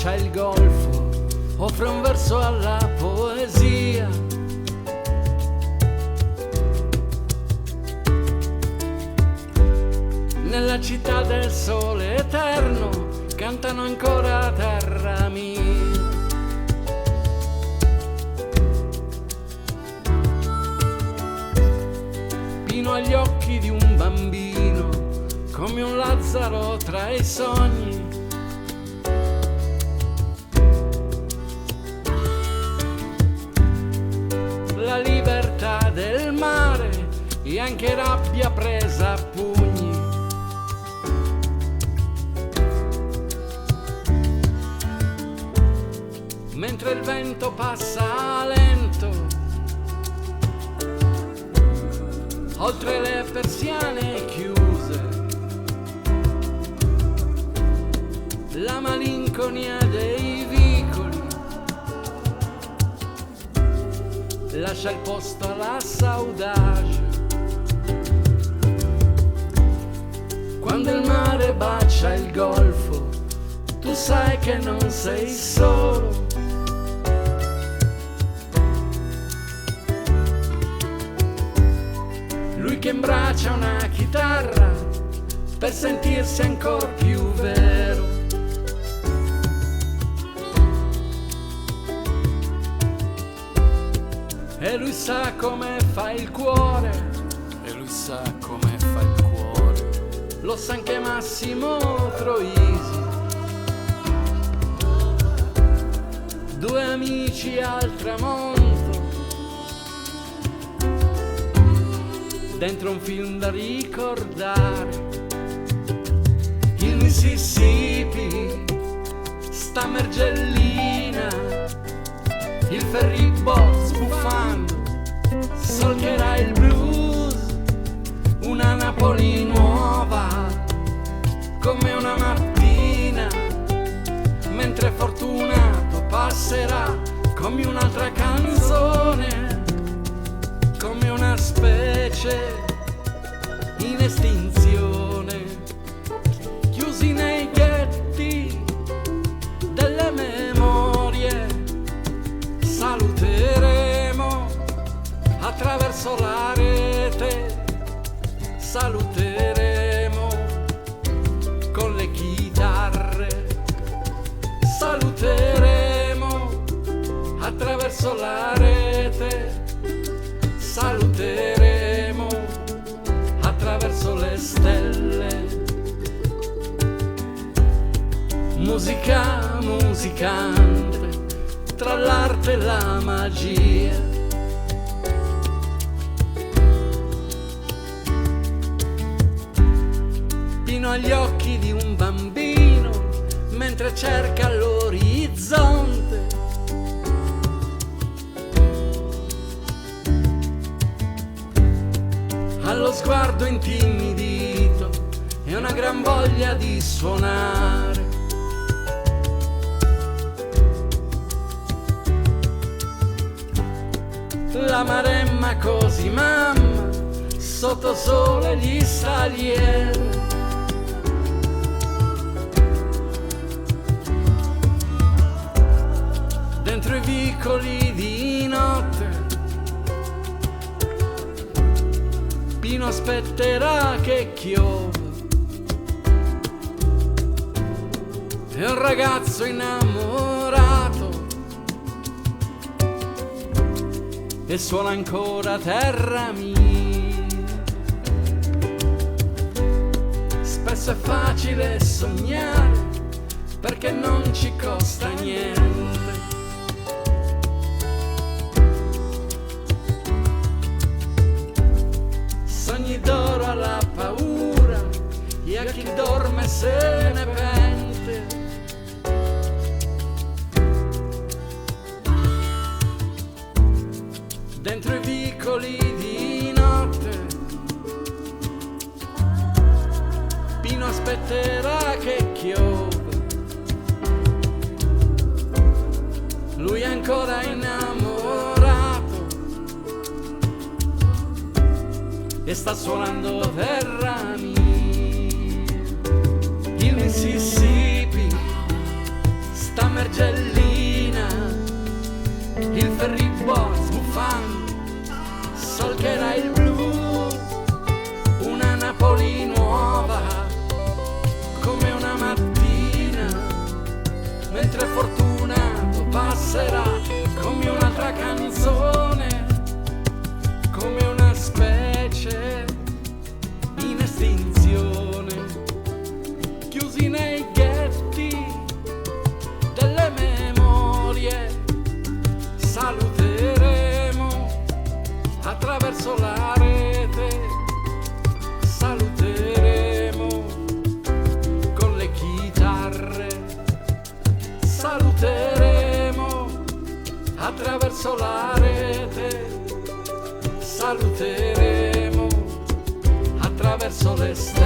bacia il golfo, offre un verso alla poesia. Nella città del sole eterno cantano ancora terra mia. Pino agli occhi di un bambino, come un Lazzaro tra i sogni. La libertà del mare e anche rabbia presa a pugni. Mentre il vento passa lento oltre le persiane chiuse, la malinconia dei vicoli lascia il posto alla saudade. Quando il mare bacia il golfo, tu sai che non sei solo. Lui che imbraccia una chitarra per sentirsi ancora più vero. E lui sa come fa il cuore, e lui sa come fa il cuore. lo sa anche Massimo Troisi. Due amici al tramonto, dentro un film da ricordare. Il Mississippi, sta Mergellina, il ferryboat sbuffando solcherà il blues. Una Napoli nuova come una mattina, mentre fortunato passerà come un'altra canzone, come una specie in estinzione, chiusi nei ghetti delle memorie. Saluteremo attraverso la rete, saluteremo con le chitarre, saluteremo attraverso la rete, saluteremo attraverso le stelle. Musica musicante, tra l'arte e la magia. Pino agli occhi di un bambino mentre cerca l'orizzonte. Allo sguardo intimidito e una gran voglia di suonare. La maremma così mamma, sotto sole gli salieri. Dentro i vicoli di notte, Pino aspetterà che chiova. È un ragazzo innamorato e suona ancora terra mia. Spesso è facile sognare perché non ci costa niente. Sogni d'oro alla paura e a chi dorme se ne pente. Dentro i vicoli di notte, Pino aspetterà che chiova. Lui è ancora innamorato e sta suonando terra mia. Il Mississippi sta modesta